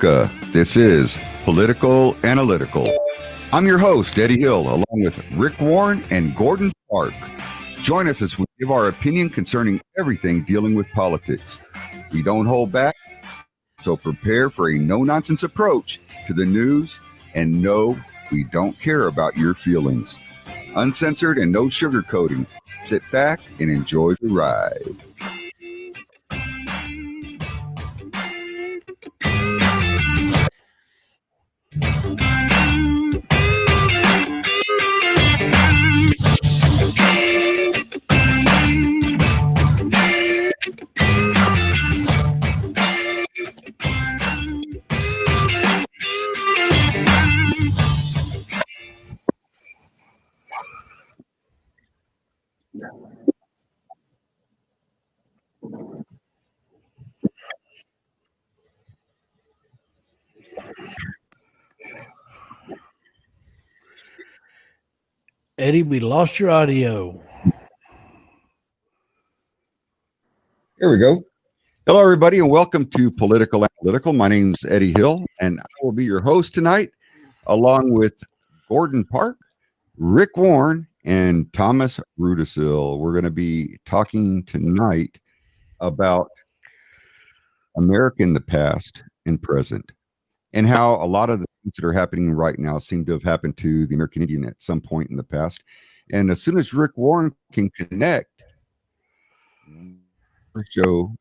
This is Political Analytical. I'm your host, Eddie Hill, along with Rick Warren and Gordon Park. Join us as we give our opinion concerning everything dealing with politics. We don't hold back, so prepare for a no-nonsense approach to the news, and no, we don't care about your feelings. Uncensored and no sugarcoating. Sit back and enjoy the ride. Eddie, we lost your audio. Here we go. Hello, everybody, and welcome to Political Analytical. My name's Eddie Hill, and I will be your host tonight, along with Gordon Park, Rick Warren, and Thomas Rudisill. We're going to be talking tonight about America in the past and present, and how a lot of the things that are happening right now seem to have happened to the American Indian at some point in the past. And as soon as Rick Warren can connect, the show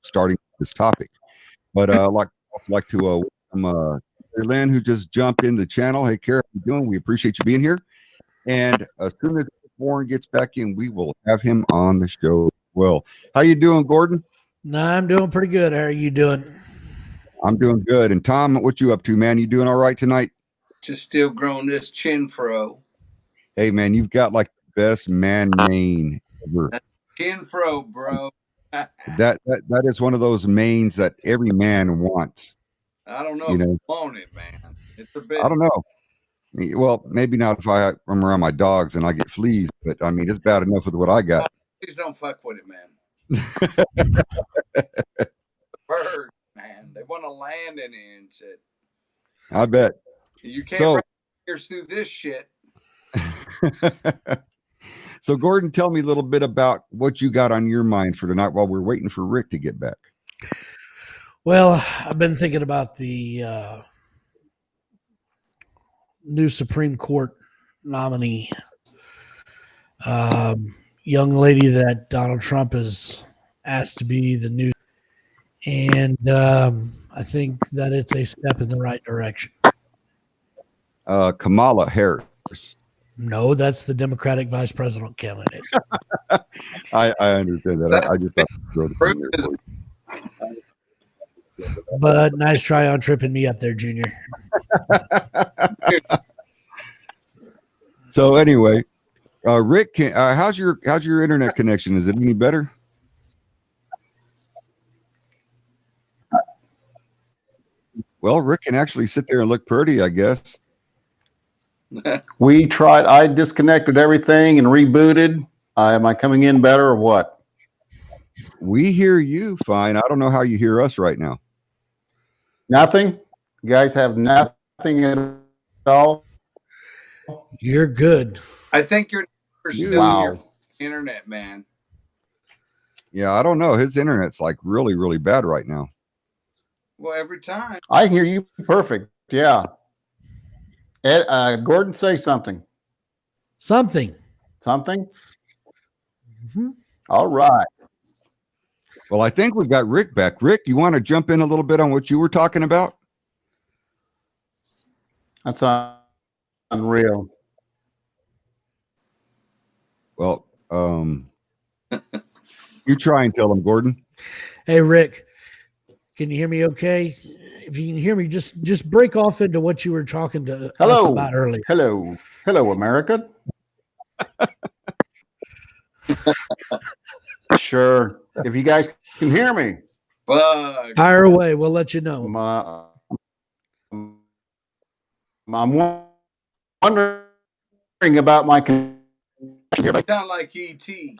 starting this topic. But I'd like to welcome Carrie Lynn, who just jumped in the channel. Hey, Carrie, how you doing? We appreciate you being here. And as soon as Warren gets back in, we will have him on the show. Well, how you doing, Gordon? Nah, I'm doing pretty good. How are you doing? I'm doing good. And Tom, what you up to, man? You doing all right tonight? Just still growing this chin fro. Hey, man, you've got like the best man mane ever. Chin fro, bro. That is one of those manes that every man wants. I don't know You if know. I want it, man. It's a bit. I don't know. Well, maybe not if I'm around my dogs and I get fleas, but I mean, it's bad enough with what I got. Please don't fuck with it, man. Birds, man. They want to land in it and shit. I bet. You can't So- run ears through this shit. So, Gordon, tell me a little bit about what you got on your mind for tonight while we're waiting for Rick to get back. Well, I've been thinking about the new Supreme Court nominee, young lady that Donald Trump has asked to be the new, and I think that it's a step in the right direction. Kamala Harris. No, that's the Democratic vice president candidate. I understand that. I just thought I'd throw the thing there for you. But nice try on tripping me up there, Junior. So anyway, Rick, how's your internet connection? Is it any better? Well, Rick can actually sit there and look pretty, I guess. We tried. I disconnected everything and rebooted. Am I coming in better or what? We hear you fine. I don't know how you hear us right now. Nothing? You guys have nothing at all? You're good. I think you're still Wow. your internet, man. Yeah, I don't know. His internet's like really, really bad right now. Well, every time. I hear you perfect. Yeah. Ed, Gordon, say something. Something. Something? Mhm. All right. Well, I think we've got Rick back. Rick, you want to jump in a little bit on what you were talking about? That's unreal. Well, you try and tell him, Gordon. Hey, Rick, can you hear me okay? If you can hear me, just break off into what you were talking to us Hello. about earlier. Hello. Hello, America. Sure. If you guys can hear me. Fuck. Fire away. We'll let you know. I'm wondering about my Sound like E.T.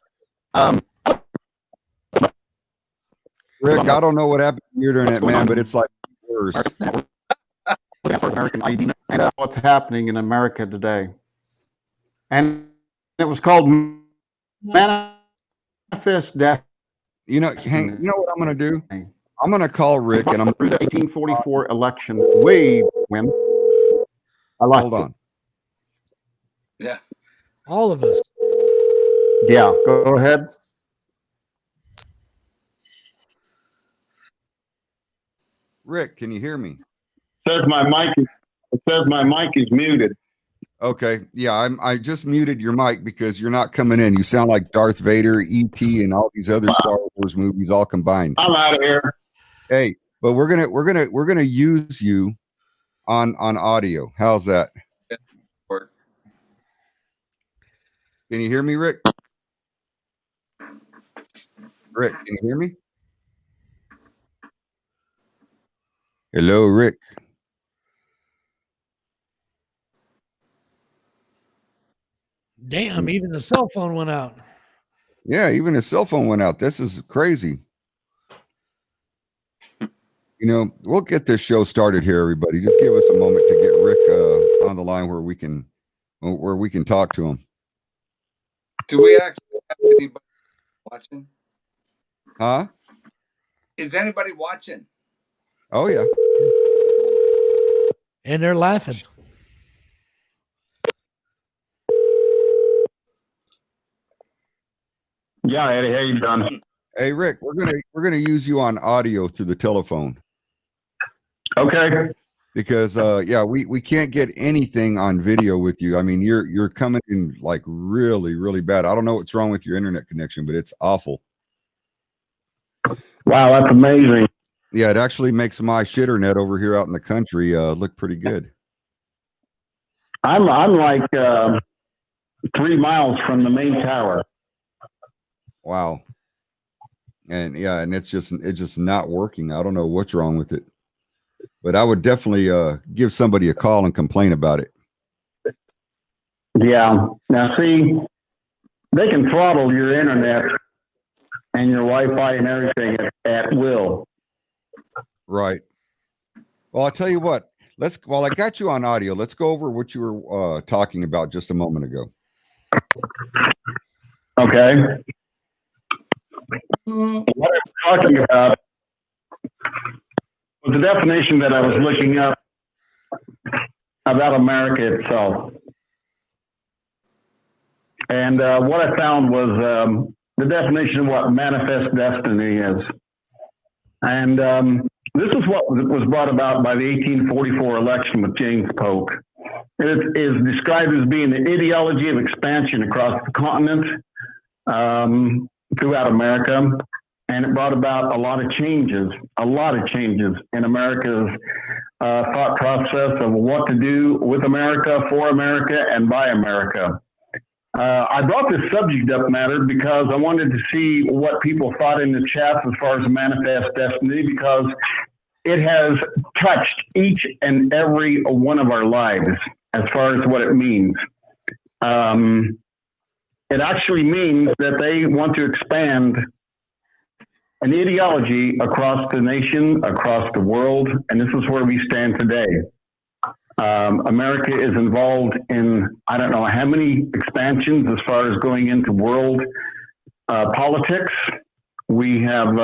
Rick, I don't know what happened to your internet, man, but it's like first. American ID, and what's happening in America today. And it was called Manifest Death. You know, Hank, you know what I'm going to do? I'm going to call Rick, and I'm through the 1844 election. We win. I like hold it. on. Yeah. All of us. Yeah, go ahead. Rick, can you hear me? Says my mic is muted. Okay, yeah, I just muted your mic because you're not coming in. You sound like Darth Vader, E.T., and all these other Star Wars movies all combined. I'm out of here. Hey, but we're gonna use you on audio. How's that? Work. Can you hear me, Rick? Rick, can you hear me? Hello, Rick. Damn, even the cell phone went out. Yeah, even his cell phone went out. This is crazy. You know, we'll get this show started here, everybody. Just give us a moment to get Rick on the line where we can talk to him. Do we actually have anybody watching? Huh? Is anybody watching? Oh yeah. And they're laughing. Yeah, Eddie, how you doing? Hey Rick, we're gonna use you on audio through the telephone Okay. because yeah, we can't get anything on video with you. I mean, you're coming in like really, really bad. I don't know what's wrong with your internet connection, but it's awful. Wow, that's amazing. Yeah, it actually makes my shitter net over here out in the country look pretty good. I'm like 3 miles from the main tower. Wow. And yeah, and it's just not working. I don't know what's wrong with it. But I would definitely give somebody a call and complain about it. Yeah. Now see, they can throttle your internet and your Wi-Fi and everything at will. Right. Well, I'll tell you what. While I got you on audio, let's go over what you were talking about just a moment ago. Okay. What I'm talking about was the definition that I was looking up about America itself. And what I found was the definition of what manifest destiny is. And this is what was brought about by the 1844 election with James Polk. It is described as being the ideology of expansion across the continent, throughout America, and it brought about a lot of changes in America's thought process of what to do with America, for America, and by America. I brought this subject up matter because I wanted to see what people thought in the chat as far as manifest destiny, because it has touched each and every one of our lives as far as what it means. It actually means that they want to expand an ideology across the nation, across the world, and this is where we stand today. America is involved in, I don't know how many expansions as far as going into world politics. We have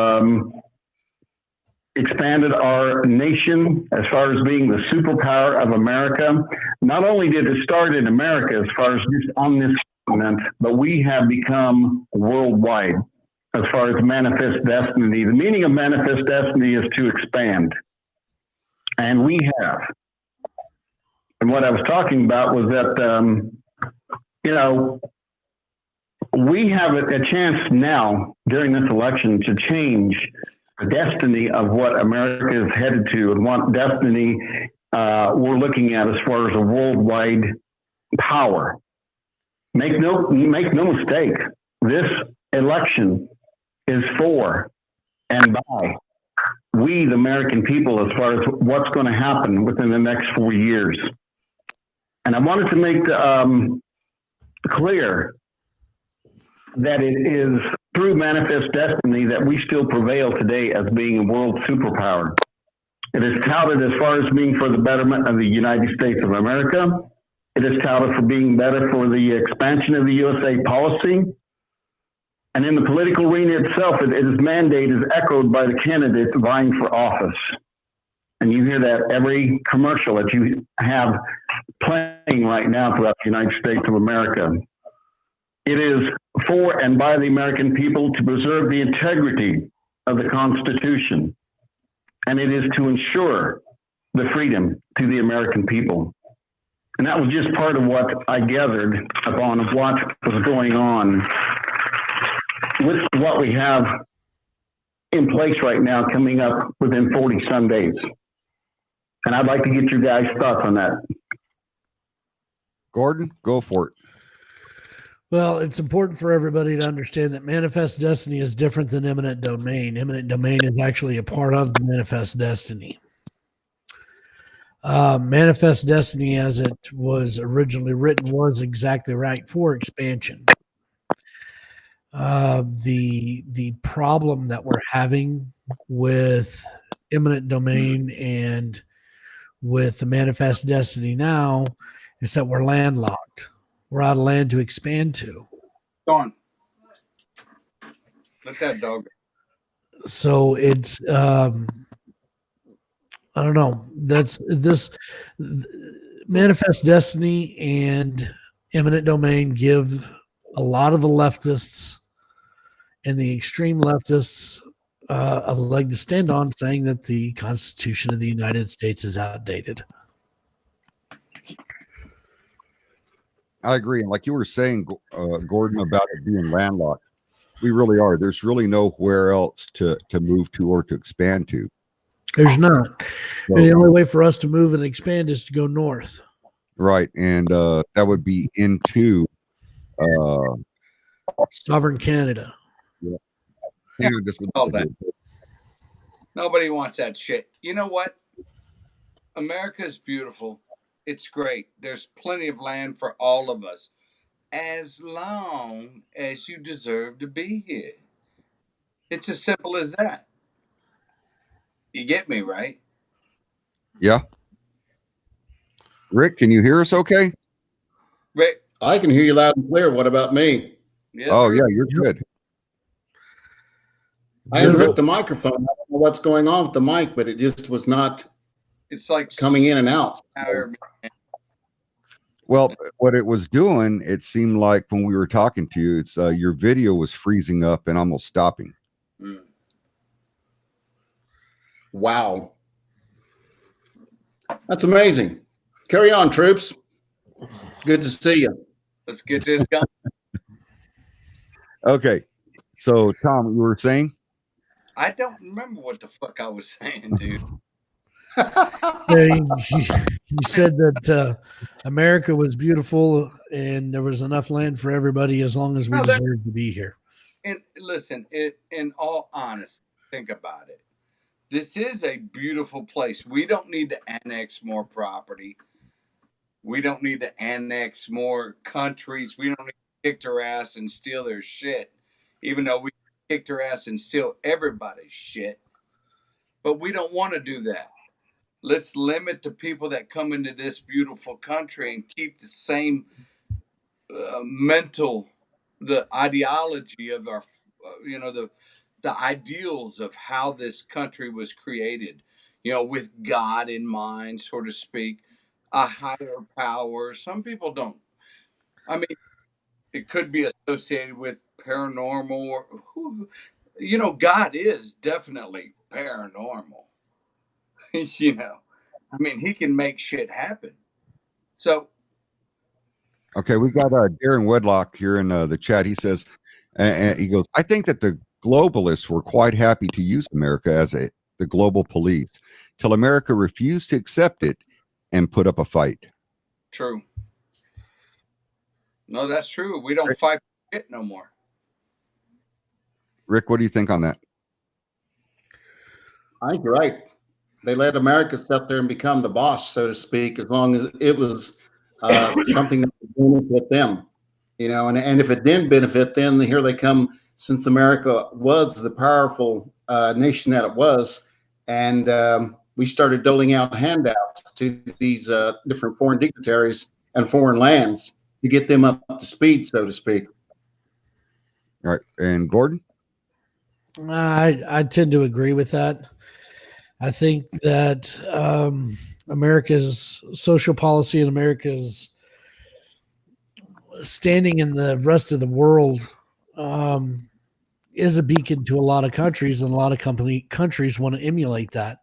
expanded our nation as far as being the superpower of America. Not only did it start in America as far as just on this continent, but we have become worldwide as far as manifest destiny. The meaning of manifest destiny is to expand. And we have. And what I was talking about was that, we have a chance now during this election to change the destiny of what America is headed to and what destiny we're looking at as far as a worldwide power. Make no mistake, this election is for and by we, the American people, as far as what's going to happen within the next 4 years. And I wanted to make clear that it is through manifest destiny that we still prevail today as being a world superpower. It is touted as far as being for the betterment of the United States of America. It is touted for being better for the expansion of the USA policy. And in the political arena itself, its mandate is echoed by the candidates vying for office. And you hear that every commercial that you have playing right now throughout the United States of America. It is for and by the American people to preserve the integrity of the Constitution. And it is to ensure the freedom to the American people. And that was just part of what I gathered upon what was going on with what we have in place right now coming up within 40 some days. And I'd like to get your guys' thoughts on that. Gordon, go for it. Well, it's important for everybody to understand that manifest destiny is different than eminent domain. Eminent domain is actually a part of the manifest destiny. Manifest destiny, as it was originally written, was exactly right for expansion. The problem that we're having with eminent domain and with the manifest destiny now is that we're landlocked. We're out of land to expand to. Gone. Let that dog go. So it's I don't know. That's this manifest destiny and eminent domain give a lot of the leftists and the extreme leftists a leg to stand on, saying that the Constitution of the United States is outdated. I agree. And like you were saying, Gordon, about it being landlocked, we really are. There's really nowhere else to move to or to expand to. There's not. So, The only way for us to move and expand is to go north. right. And that would be into Sovereign Canada. Canada. All that. Nobody wants that shit. You know what? America's beautiful. It's great. There's plenty of land for all of us, as long as you deserve to be here. It's as simple as that. You get me, right? Yeah. Rick, can you hear us okay? Rick? I can hear you loud and clear. What about me? Yes, Oh, sir. yeah, you're good. I unhooked the microphone. I don't know what's going on with the mic, but it just was not It's like coming in and out. Well, what it was doing, it seemed like when we were talking to you, it's your video was freezing up and almost stopping. Mm. Wow. That's amazing. Carry on, troops. Good to see you. Let's get this going. Okay. So, Tom, you were saying? I don't remember what the fuck I was saying, dude. So you said that America was beautiful and there was enough land for everybody as long as we deserved to be here. And listen, in all honesty, think about it. This is a beautiful place. We don't need to annex more property. We don't need to annex more countries. We don't need to kick their ass and steal their shit, even though we kick their ass and steal everybody's shit. But we don't want to do that. Let's limit the people that come into this beautiful country and keep the same the ideology of our, the ideals of how this country was created, with God in mind, so to speak, a higher power. Some people don't. I mean, it could be associated with paranormal or, God is definitely paranormal. I mean, he can make shit happen. So, Okay, we got Darren Wedlock here in the chat. He says, and he goes, I think that the globalists were quite happy to use America as the global police till America refused to accept it and put up a fight. true. No, that's true. We don't fight for shit no more. Rick, what do you think on that? I think you're right. They let America sit there and become the boss, so to speak, as long as it was something that would benefit them. And if it didn't benefit them, here they come, since America was the powerful nation that it was, and we started doling out handouts to these different foreign dignitaries and foreign lands to get them up to speed, so to speak. All right. And Gordon? I tend to agree with that. I think that America's social policy and America's standing in the rest of the world is a beacon to a lot of countries, and a lot of countries want to emulate that.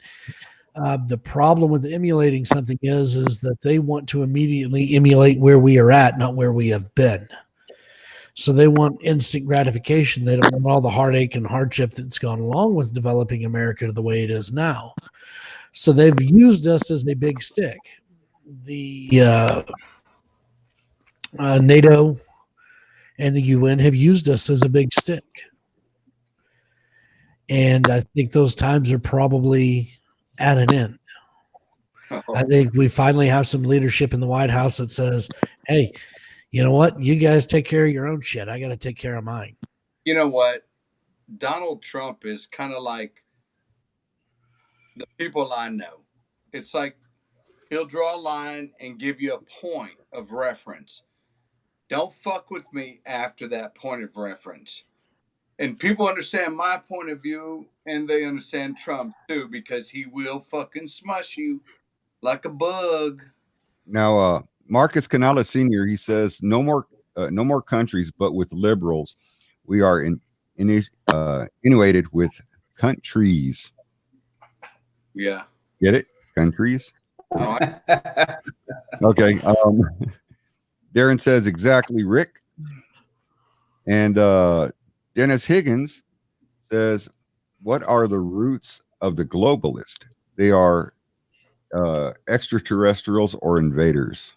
The problem with emulating something is that they want to immediately emulate where we are at, not where we have been. So they want instant gratification. They don't want all the heartache and hardship that's gone along with developing America to the way it is now. So they've used us as a big stick. The NATO and the UN have used us as a big stick. And I think those times are probably at an end. I think we finally have some leadership in the White House that says, hey, you know what? You guys take care of your own shit. I got to take care of mine. You know what? Donald Trump is kind of like the people I know. It's like he'll draw a line and give you a point of reference. Don't fuck with me after that point of reference. And people understand my point of view, and they understand Trump's too, because he will fucking smush you like a bug. Now, Marcus Canales Sr., he says, no more countries, but with liberals, we are inundated with countries. Yeah. Get it? Countries. No, Okay. Darren says exactly, Rick. And Dennis Higgins says, what are the roots of the globalist? They are extraterrestrials or invaders.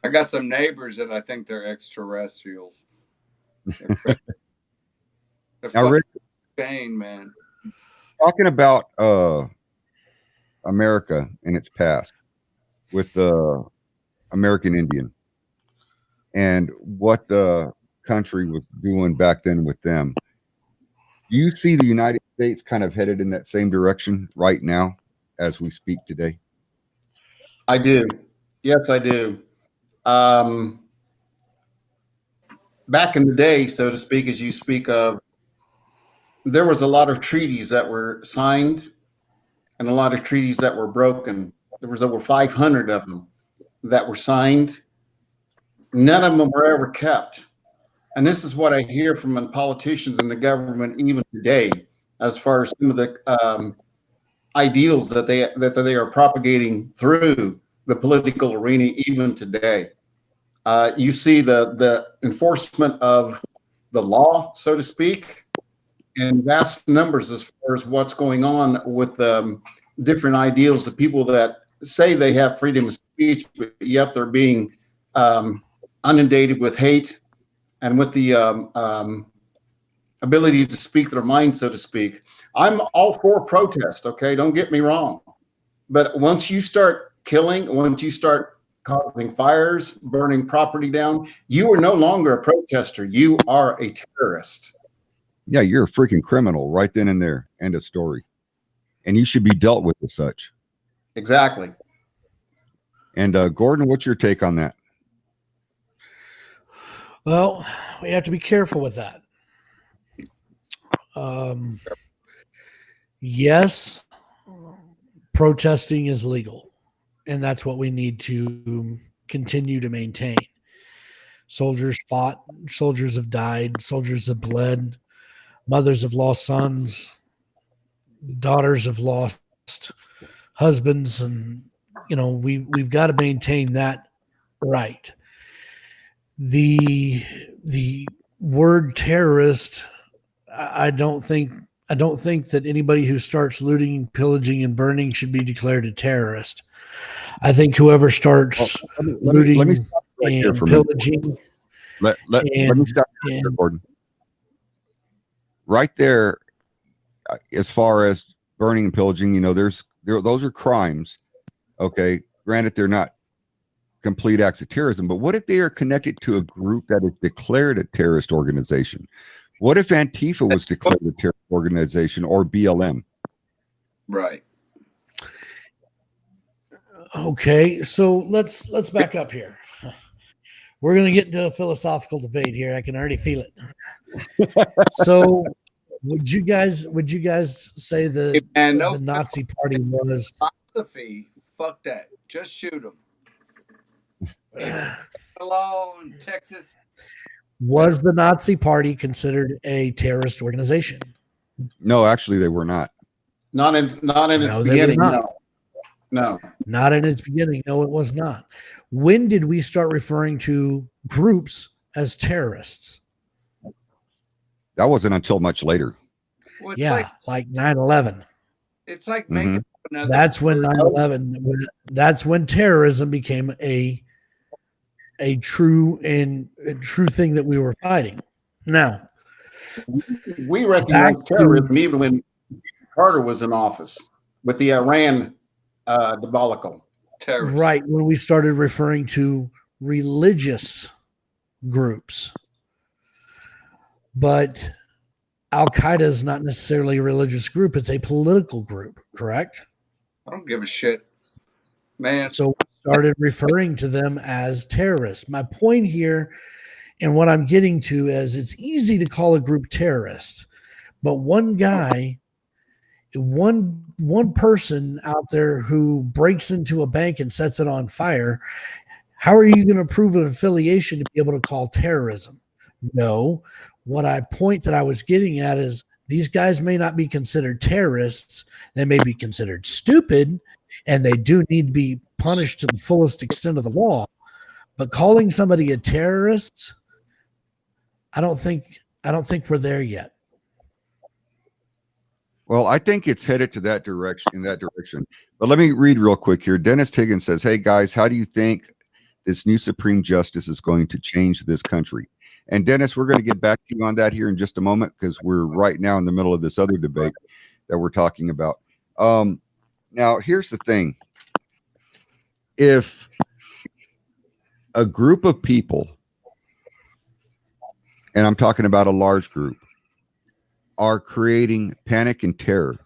I got some neighbors that I think they're extraterrestrials. They're Now, Rick, insane, man. talking about America in its past with the American Indian and what the country was doing back then with them. Do you see the United States kind of headed in that same direction right now as we speak today? I do. Yes, I do. Back in the day, so to speak, as you speak of, there was a lot of treaties that were signed and a lot of treaties that were broken. There was over 500 of them that were signed. None of them were ever kept. And this is what I hear from politicians in the government even today, as far as some of the ideals that they are propagating through the political arena even today. You see the enforcement of the law, so to speak, in vast numbers as far as what's going on with different ideals of people that say they have freedom of speech, but yet they're being inundated with hate and with the ability to speak their mind, so to speak. I'm all for protest, okay? Don't get me wrong. But once you start killing, once you start causing fires, burning property down, you are no longer a protester. You are a terrorist. Yeah, you're a freaking criminal right then and there. End of story. And you should be dealt with as such. Exactly. And Gordon, what's your take on that? Well, we have to be careful with that. Yes, protesting is legal, and that's what we need to continue to maintain. Soldiers fought, soldiers have died, soldiers have bled, mothers have lost sons, daughters have lost husbands, and we've got to maintain that right. The word terrorist, I don't think that anybody who starts looting, pillaging, and burning should be declared a terrorist. I think whoever starts looting let me stop right here and for a minute. pillaging, Let me stop right there, Gordon. Right there, as far as burning and pillaging, those are crimes. Okay, granted, they're not complete acts of terrorism, but what if they are connected to a group that is declared a terrorist organization? What if Antifa was declared a terrorist organization or BLM? Right. Okay, so let's back up here. We're going to get into a philosophical debate here. I can already feel it. So, would you guys say Hey, man, no the Nazi Party was philosophy. Fuck that. Just shoot them. Law in Texas. was the Nazi Party considered a terrorist organization? No, actually, they were not. Not in its No, they were beginning. not. No. Not in its beginning. No, it was not. When did we start referring to groups as terrorists? That wasn't until much later. Well, it's Yeah, like 9/11. it's like making up another. That's when 9/11. That's when terrorism became a true thing that we were fighting. Now, We recognized Back to- terrorism even when Carter was in office with the Iran debacle. terrorist. right when we started referring to religious groups, but Al Qaeda is not necessarily a religious group; it's a political group. Correct? I don't give a shit, man. So we started referring to them as terrorists. My point here, and what I'm getting to, is it's easy to call a group terrorist, but one guy, one person out there who breaks into a bank and sets it on fire, how are you going to prove an affiliation to be able to call terrorism? No. What I was getting at is these guys may not be considered terrorists. They may be considered stupid, and they do need to be punished to the fullest extent of the law. But calling somebody a terrorist, I don't think we're there yet. Well, I think it's headed to that direction. But let me read real quick here. Dennis Higgins says, "Hey guys, how do you think this new Supreme Justice is going to change this country?" And Dennis, we're going to get back to you on that here in just a moment because we're right now in the middle of this other debate that we're talking about. Now, here's the thing. If a group of people, and I'm talking about a large group, are creating panic and terror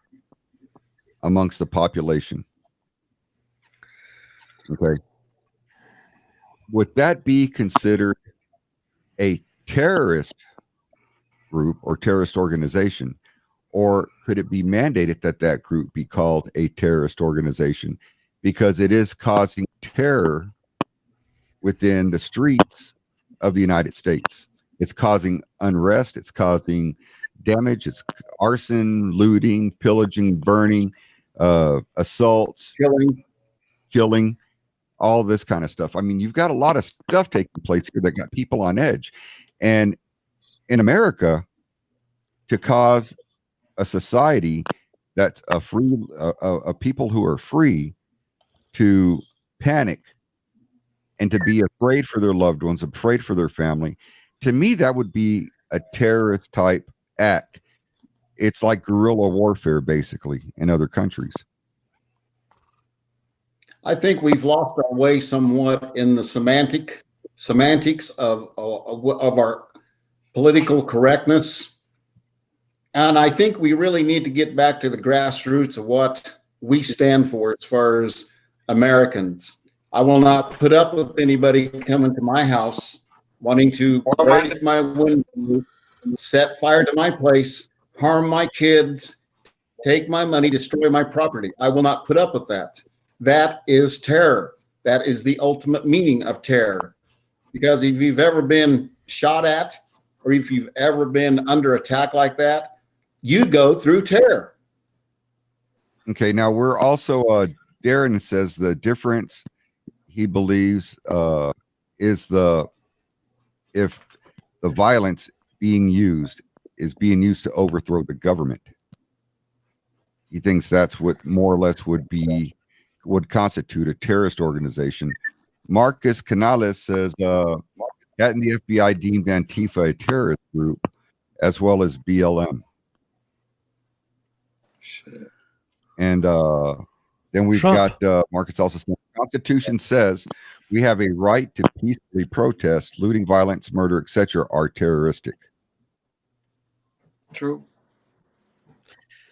amongst the population, okay, would that be considered a terrorist group or terrorist organization, or could it be mandated that that group be called a terrorist organization because it is causing terror within the streets of the United States? It's causing unrest, it's causing damage, it's arson, looting, pillaging, burning, assaults, killing, all this kind of stuff. I mean, you've got a lot of stuff taking place here that got people on edge. And in America, to cause a society that's a free, a people who are free to panic and to be afraid for their loved ones, afraid for their family, to me, that would be a terrorist type act. It's like guerrilla warfare, basically, in other countries. I think we've lost our way somewhat in the semantics of our political correctness. And I think we really need to get back to the grassroots of what we stand for as far as Americans. I will not put up with anybody coming to my house wanting to break my window, set fire to my place, harm my kids, take my money, destroy my property. I will not put up with that. That is terror. That is the ultimate meaning of terror. Because if you've ever been shot at, or if you've ever been under attack like that, you go through terror. Okay, now we're also, Darren says the difference he believes is if the violence being used is being used to overthrow the government. He thinks that's what more or less would constitute a terrorist organization. Marcus Canales says that and the FBI deemed Antifa a terrorist group as well as BLM. Shit. And then we've Trump. got Marcus also saying the Constitution says we have a right to peacefully protest. Looting, violence, murder, etc. are terroristic. True.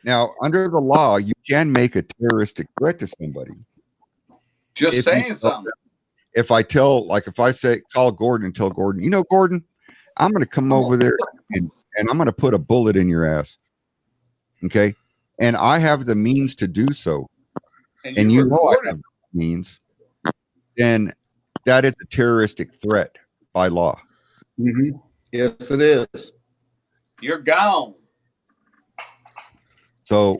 Now, under the law, you can make a terroristic threat to somebody. Just If saying you- something. If I tell, like, if I say, call Gordon and tell Gordon, you know, Gordon, I'm going to come over there and I'm going to put a bullet in your ass. Okay. And I have the means to do so. And you know I recorded. have the means. Then that is a terroristic threat by law. Yes, it is. You're gone. So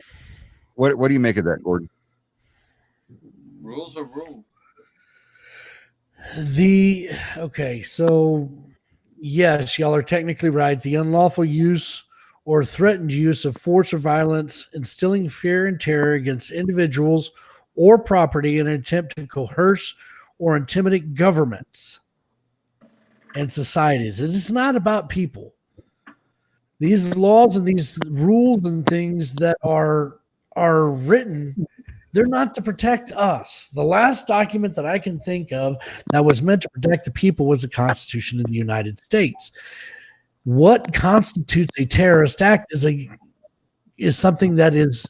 what do you make of that, Gordon? Rules are rules. Okay, so yes, y'all are technically right. The unlawful use or threatened use of force or violence, instilling fear and terror against individuals or property in an attempt to coerce or intimidate governments and societies. It is not about people. These laws and these rules and things that are written, they're not to protect us. The last document that I can think of that was meant to protect the people was the Constitution of the United States. What constitutes a terrorist act is something that is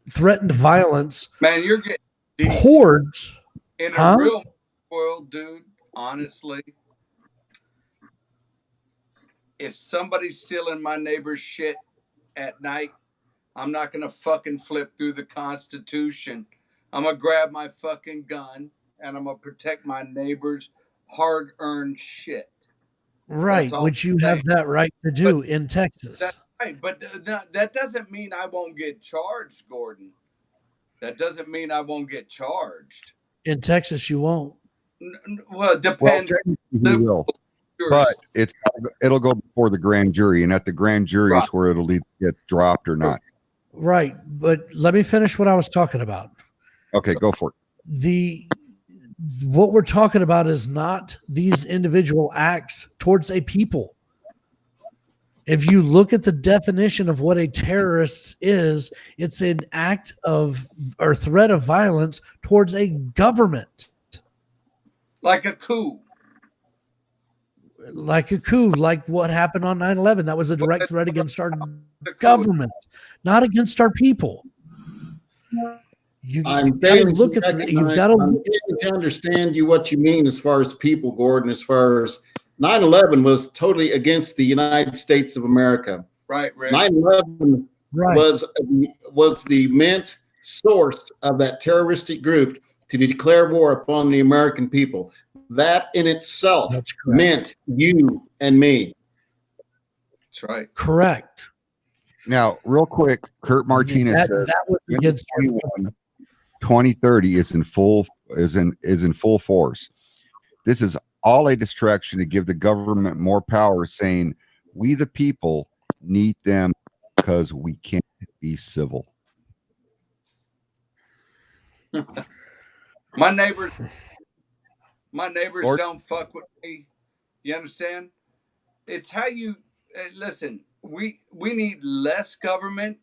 threatened violence Man, you're getting deep towards in a Huh? real world, dude. Honestly, if somebody's stealing my neighbor's shit at night, I'm not gonna fucking flip through the Constitution. I'm gonna grab my fucking gun and I'm gonna protect my neighbor's hard-earned shit. right, all which you I'm have saying. that right to do in Texas. That's right, but that doesn't mean I won't get charged, Gordon. That doesn't mean I won't get charged. In Texas, you won't. Well, it depends. Technically you will, but it'll go before the grand jury, and at the grand jury is Right. where it'll either get dropped or not. Right, but let me finish what I was talking about. Okay, go for it. What we're talking about is not these individual acts towards a people. If you look at the definition of what a terrorist is, it's an act of or threat of violence towards a government, like a coup. like a coup, like what happened on 9/11. That was a direct threat against our The coup. government, not against our people. I'm You've got to failing look to at you've recognize- got to I'm failing to understand you what you mean as far as people, Gordon. As far as 9/11 was totally against the United States of America. Right, Rick. 9/11 right. was the meant source of that terroristic group to declare war upon the American people. That in itself That's correct. meant you and me. That's right. Correct. Now, real quick, Kurt Martinez that, says that was against our 2030 is in full force. This is all a distraction to give the government more power, saying we the people need them because we can't be civil. My neighbors Or- don't fuck with me. You understand? It's how you listen. We need less government,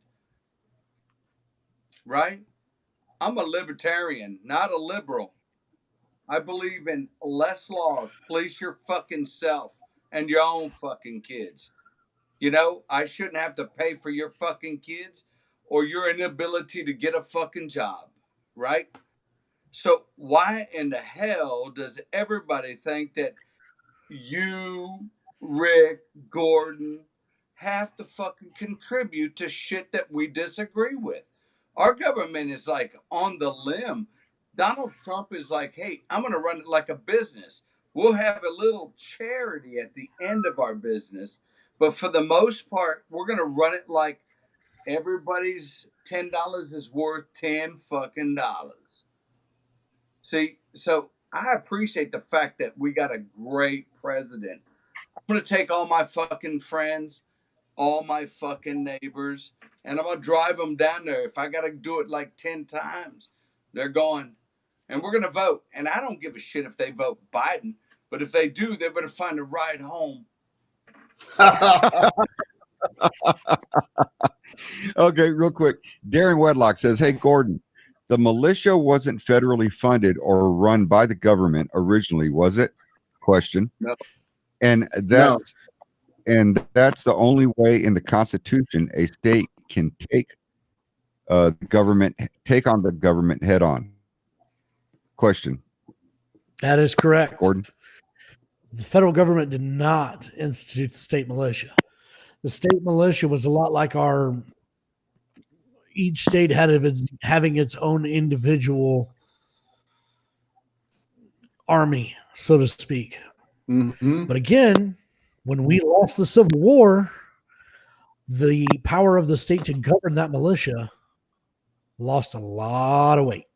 right? I'm a libertarian, not a liberal. I believe in less laws. Police your fucking self and your own fucking kids. You know, I shouldn't have to pay for your fucking kids or your inability to get a fucking job, right? So why in the hell does everybody think that you, Rick, Gordon, have to fucking contribute to shit that we disagree with? Our government is like on the limb. Donald Trump is like, hey, I'm going to run it like a business. We'll have a little charity at the end of our business. But for the most part, we're going to run it like everybody's $10 is worth 10 fucking dollars. See, so I appreciate the fact that we got a great president. I'm going to take all my fucking friends, all my fucking neighbors, and I'm going to drive them down there. If I got to do it like 10 times, they're going. And we're going to vote. And I don't give a shit if they vote Biden. But if they do, they better find a ride home. Okay, real quick. Darren Wedlock says, hey, Gordon, the militia wasn't federally funded or run by the government originally, was it? Question. No. And that's And that's the only way in the Constitution a state can take the government, take on the government head on. Question, That is correct. Gordon? The federal government did not institute the state militia. The state militia was a lot like each state having its own individual army, so to speak. Mhm. But again, when we lost the Civil War, the power of the state to govern that militia lost a lot of weight.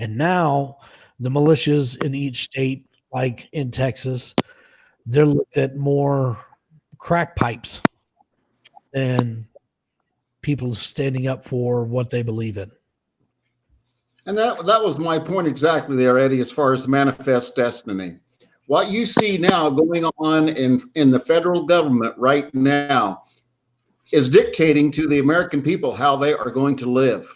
And now the militias in each state, like in Texas, they're looked at more crack pipes than people standing up for what they believe in. And that was my point exactly there, Eddie, as far as manifest destiny. What you see now going on in the federal government right now is dictating to the American people how they are going to live.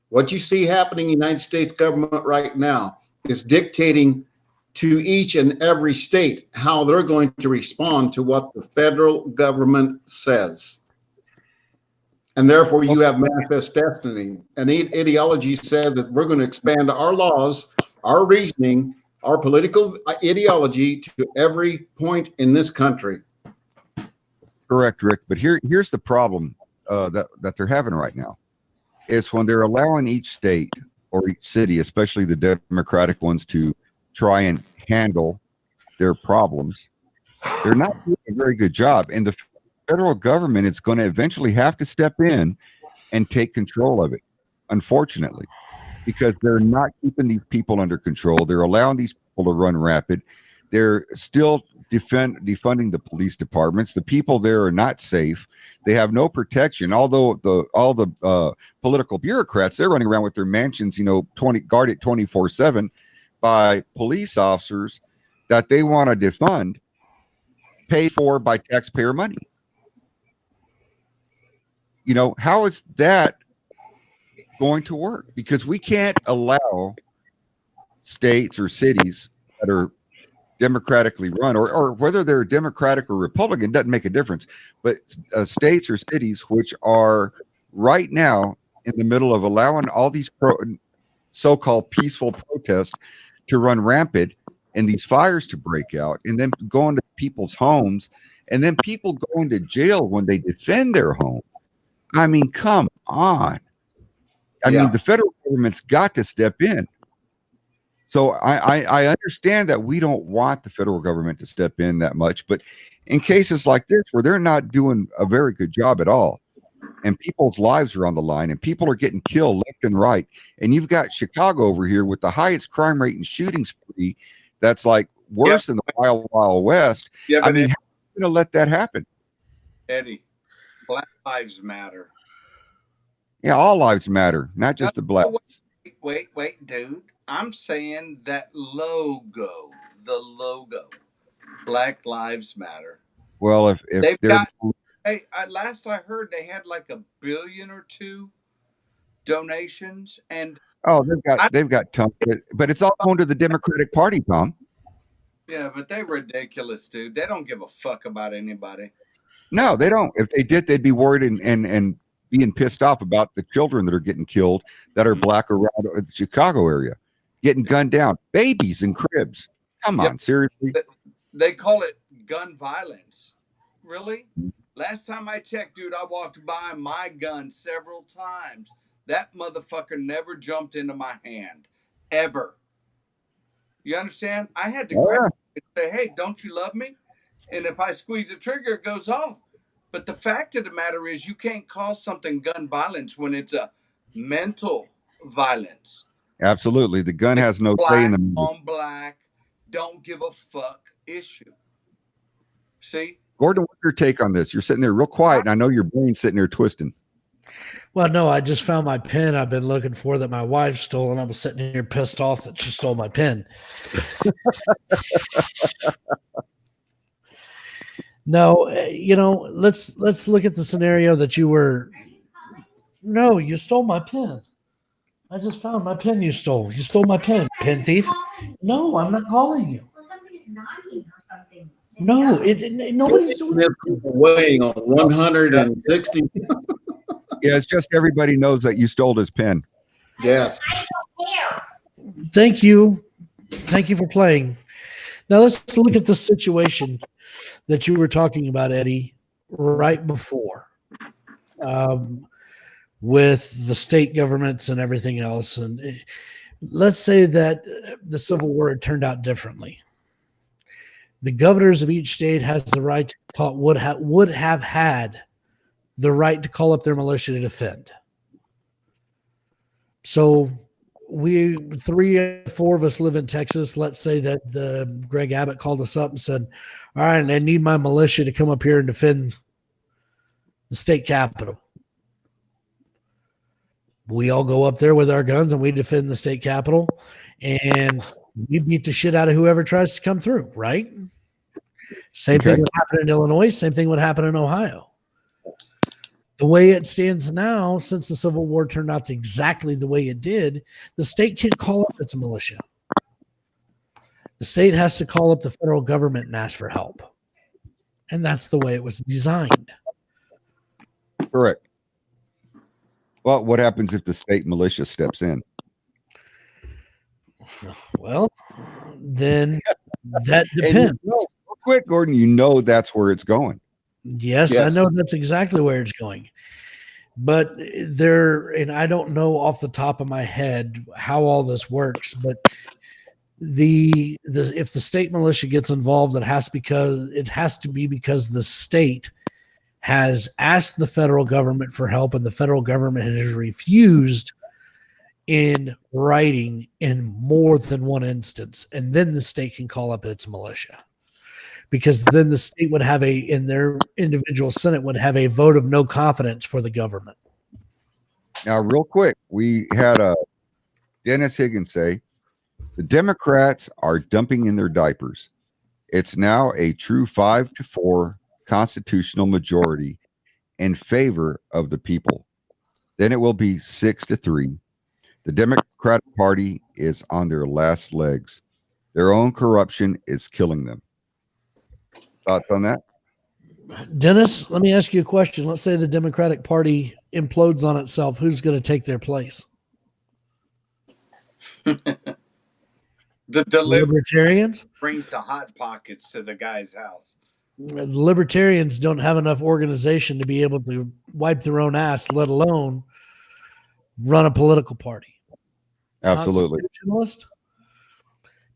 What you see happening in the United States government right now is dictating to each and every state how they're going to respond to what the federal government says. And therefore, you have manifest destiny. And ideology says that we're going to expand our laws, our reasoning, our political ideology to every point in this country. Correct, Rick. But here's the problem that they're having right now. Is when they're allowing each state or each city, especially the Democratic ones, to try and handle their problems, they're not doing a very good job. And the federal government is going to eventually have to step in and take control of it, unfortunately, because they're not keeping these people under control. They're allowing these people to run rapid. They're still defunding the police departments. The people there are not safe. They have no protection. Although all the political bureaucrats, they're running around with their mansions, guarded 24/7 by police officers that they want to defund, paid for by taxpayer money. How is that going to work? Because we can't allow states or cities that are democratically run, or whether they're Democratic or Republican, doesn't make a difference. But states or cities which are right now in the middle of allowing all these so-called peaceful protests to run rampant and these fires to break out and then go into people's homes and then people going to jail when they defend their home. I mean, come on. I mean, the federal government's got to step in. So I understand that we don't want the federal government to step in that much, but in cases like this where they're not doing a very good job at all, and people's lives are on the line, and people are getting killed left and right, and you've got Chicago over here with the highest crime rate and shooting spree that's like worse than the Wild Wild West. Yeah, but I mean, how are you going to let that happen? Eddie, Black Lives Matter. Yeah, all lives matter, not just the blacks. Wait, dude. I'm saying that logo, the logo, Black Lives Matter. Well, if They've they're got, hey, last I heard they had like $1 billion or $2 billion donations, and they've got tons, but it's all going to the Democratic Party, Tom. yeah, but they're ridiculous, dude. They don't give a fuck about anybody. No, they don't. If they did, they'd be worried and being pissed off about the children that are getting killed that are black around the Chicago area, getting gunned down, babies in cribs. Come on, seriously. They call it gun violence. Really? Last time I checked, dude, I walked by my gun several times. That motherfucker never jumped into my hand. Ever. You understand? I had to grab it and say, hey, don't you love me? And if I squeeze the trigger, it goes off. But the fact of the matter is you can't call something gun violence when it's a mental violence. Absolutely. The gun has no say Black in the on black, don't give a fuck issue. See? Gordon, what's your take on this? You're sitting there real quiet, and I know your brain's sitting there twisting. Well, no, I just found my pen I've been looking for that my wife stole, and I was sitting here pissed off that she stole my pen. No, let's look at the scenario that you were. No, you stole my pen. I just found my pen you stole. You stole my pen, pen thief. No, I'm not calling you. Well, somebody's knocking or something. No, nobody's doing There's it. people weighing on 160. Yeah, it's just everybody knows that you stole his pen. Yes. Thank you. Thank you for playing. Now let's look at the situation that you were talking about, Eddie, right before, with the state governments and everything else. And let's say that the Civil War had turned out differently. The governors of each state has the right to call, would have had the right to call up their militia to defend. So we 3 or 4 of us live in Texas. Let's say that Greg Abbott called us up and said, all right, I need my militia to come up here and defend the state capitol. We all go up there with our guns and we defend the state capitol, and we beat the shit out of whoever tries to come through, right? Same thing would happen in Illinois. Same thing would happen in Ohio. The way it stands now, since the Civil War turned out exactly the way it did, the state can't call up its militia. The state has to call up the federal government and ask for help. And that's the way it was designed. Correct. Well, what happens if the state militia steps in? Well, then that depends. Real quick, Gordon, you know that's where it's going. Yes, I know that's exactly where it's going. But and I don't know off the top of my head how all this works, but if the state militia gets involved, it has to be because the state has asked the federal government for help and the federal government has refused in writing in more than one instance, and then the state can call up its militia. Because then the state would have in their individual Senate would have a vote of no confidence for the government. Now, real quick, we had Dennis Higgins say, the Democrats are dumping in their diapers. It's now a true 5-4 constitutional majority in favor of the people. Then it will be 6-3. The Democratic Party is on their last legs. Their own corruption is killing them. Thoughts on that? Dennis, let me ask you a question. Let's say the Democratic Party implodes on itself. Who's going to take their place? The delivery Libertarians? brings the Hot Pockets to the guy's house. The Libertarians don't have enough organization to be able to wipe their own ass, let alone run a political party. Absolutely. Constitutionalist?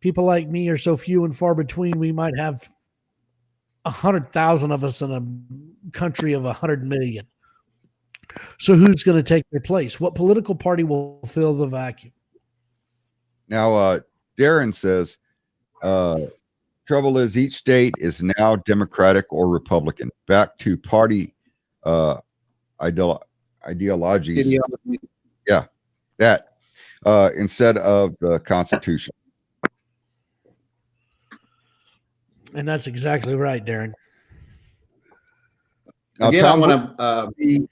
People like me are so few and far between, we might have 100,000 of us in a country of 100 million. So who's going to take their place? What political party will fill the vacuum? Now, Darren says, trouble is each state is now Democratic or Republican. Back to party ideologies. Yeah, that instead of the Constitution. And that's exactly right, Darren. Now, Again, Tom, I want to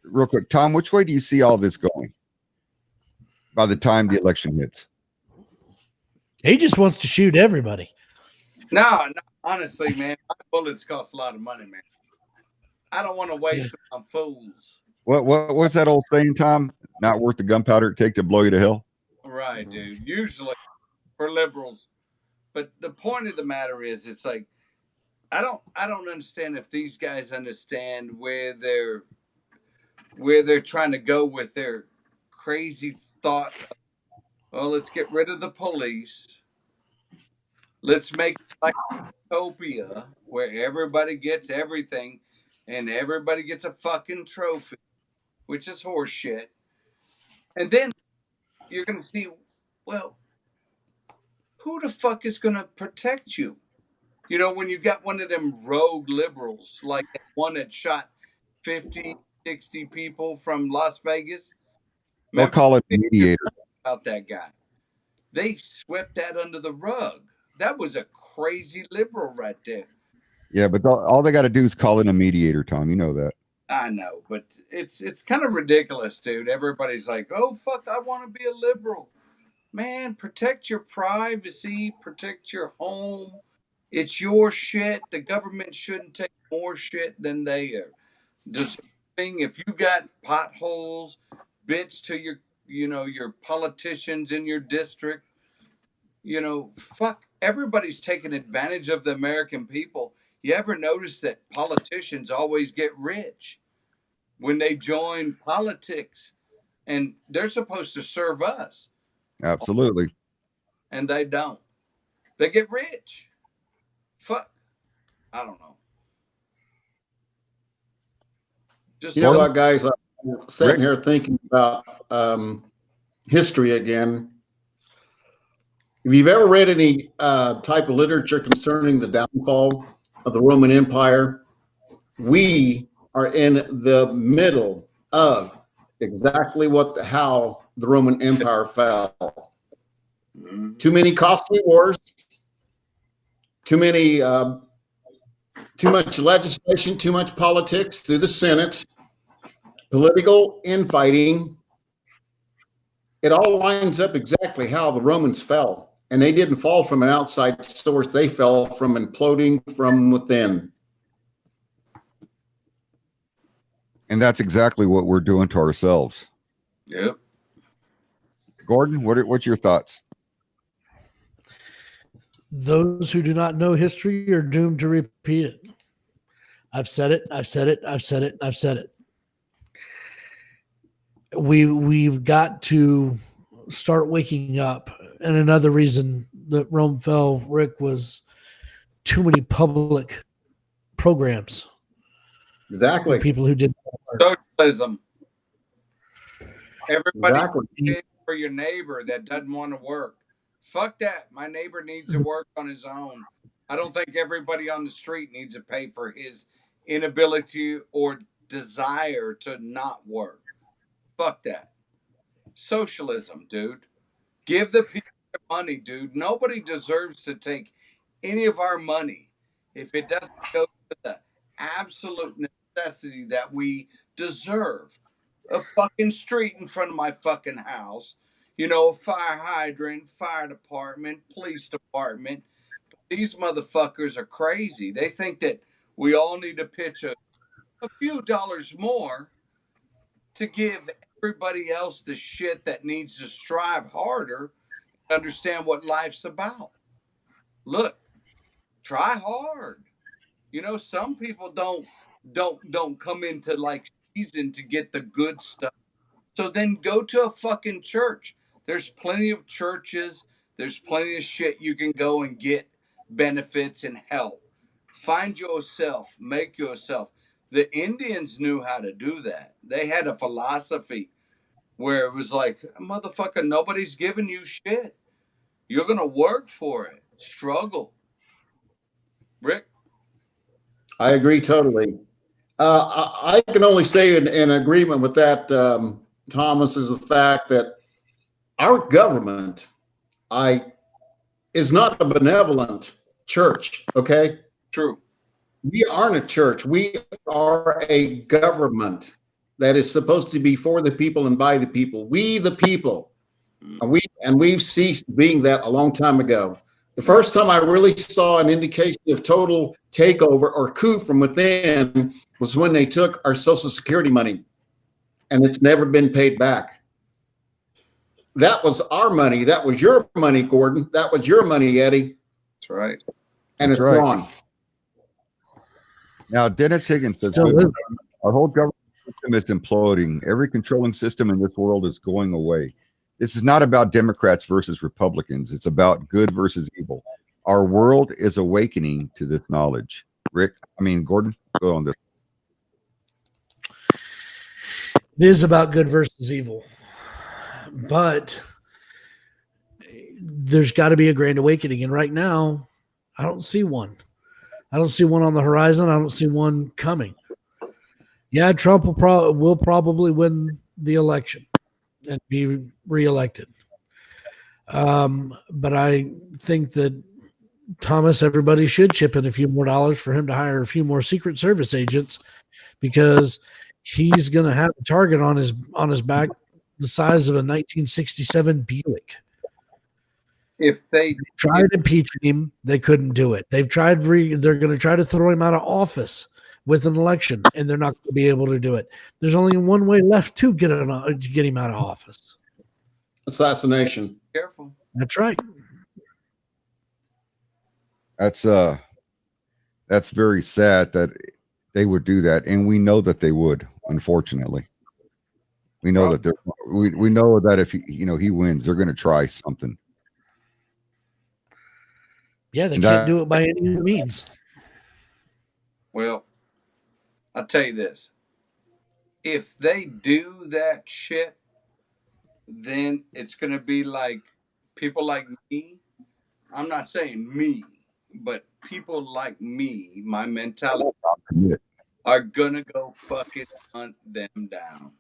real quick, Tom, which way do you see all this going by the time the election hits? He just wants to shoot everybody. No, honestly, man, my bullets cost a lot of money, man. I don't want to waste them on fools. What's that old saying, Tom? Not worth the gunpowder it take to blow you to hell. Right, dude. Usually for liberals. But the point of the matter is, it's like I don't understand if these guys understand where they're trying to go with their crazy thought. Well, let's get rid of the police. Let's make it like utopia where everybody gets everything and everybody gets a fucking trophy, which is horse shit. And then you're going to see, well, who the fuck is going to protect you? You know, when you got one of them rogue liberals, like that one that shot 50, 60 people from Las Vegas. They'll call it a mediator. About that guy. They swept that under the rug. That was a crazy liberal right there. Yeah, but all they got to do is call in a mediator, Tom. You know that. I know, but it's kind of ridiculous, dude. Everybody's like, oh, fuck, I want to be a liberal. Man, protect your privacy, protect your home, It's your shit. The government shouldn't take more shit than they are deserving. If you got potholes, bitch to your politicians in your district, fuck, everybody's taking advantage of the American people. You ever notice that politicians always get rich when they join politics, and they're supposed to serve us, Absolutely. and they don't. They get rich. Fuck. I don't know. Just You know Gordon? what, guys? I'm sitting here thinking about history again. If you've ever read any type of literature concerning the downfall of the Roman Empire, we are in the middle of exactly how the Roman Empire fell. Too many costly wars, too much legislation, too much politics through the Senate, political infighting. It all lines up exactly how the Romans fell. And they didn't fall from an outside source. They fell from imploding from within. And that's exactly what we're doing to ourselves. Yep. Gordon, what's your thoughts? Those who do not know history are doomed to repeat it. I've said it. I've said it. I've said it. I've said it. We've got to start waking up. And another reason that Rome fell, Rick, was too many public programs. Exactly. For people who didn't. Socialism. Everybody Exactly. for your neighbor that doesn't want to work. Fuck that. My neighbor needs to work on his own. I don't think everybody on the street needs to pay for his inability or desire to not work. Fuck that. Socialism, dude. Give the people their money, dude. Nobody deserves to take any of our money if it doesn't go to the absolute necessity that we deserve. A fucking street in front of my fucking house, a fire hydrant, fire department, police department. These motherfuckers are crazy. They think that we all need to pitch a few dollars more to give everybody else the shit that needs to strive harder and understand what life's about. Look, try hard. Some people don't come into like season to get the good stuff. So then go to a fucking church. There's plenty of churches. There's plenty of shit you can go and get benefits and help. Find yourself, make yourself. The Indians knew how to do that. They had a philosophy where it was like, motherfucker, nobody's giving you shit. You're going to work for it. Struggle. Rick? I agree totally. I can only say in agreement with that, Thomas, is the fact that our government is not a benevolent church, okay? True. We aren't a church. We are a government that is supposed to be for the people and by the people. We the people. And we've ceased being that a long time ago. The first time I really saw an indication of total takeover or coup from within was when they took our Social Security money, and it's never been paid back. That was our money. That was your money, Gordon. That was your money, Eddie. That's right. And That's it's right. gone. Now, Dennis Higgins says, Still is. our whole government system is imploding. Every controlling system in this world is going away. This is not about Democrats versus Republicans. It's about good versus evil. Our world is awakening to this knowledge. Gordon, go on this. It is about good versus evil. But there's got to be a grand awakening. And right now, I don't see one. I don't see one on the horizon. I don't see one coming. Yeah, Trump will probably win the election and be reelected. But I think that Thomas, everybody should chip in a few more dollars for him to hire a few more Secret Service agents, because he's going to have a target on his back the size of a 1967 Buick. if they Tried impeaching him, they couldn't do it. They've tried. They're going to try to throw him out of office with an election, and they're not going to be able to do it. There's only one way left to get him out of office. Assassination. careful. That's right. That's very sad that they would do that, and we know that they would. Unfortunately, we know that we know that if he wins, they're going to try something. Yeah, they And can't do it by any means. Well, I'll tell you this. If they do that shit, then it's going to be like people like me. I'm not saying me, but people like me, my mentality, are going to go fucking hunt them down.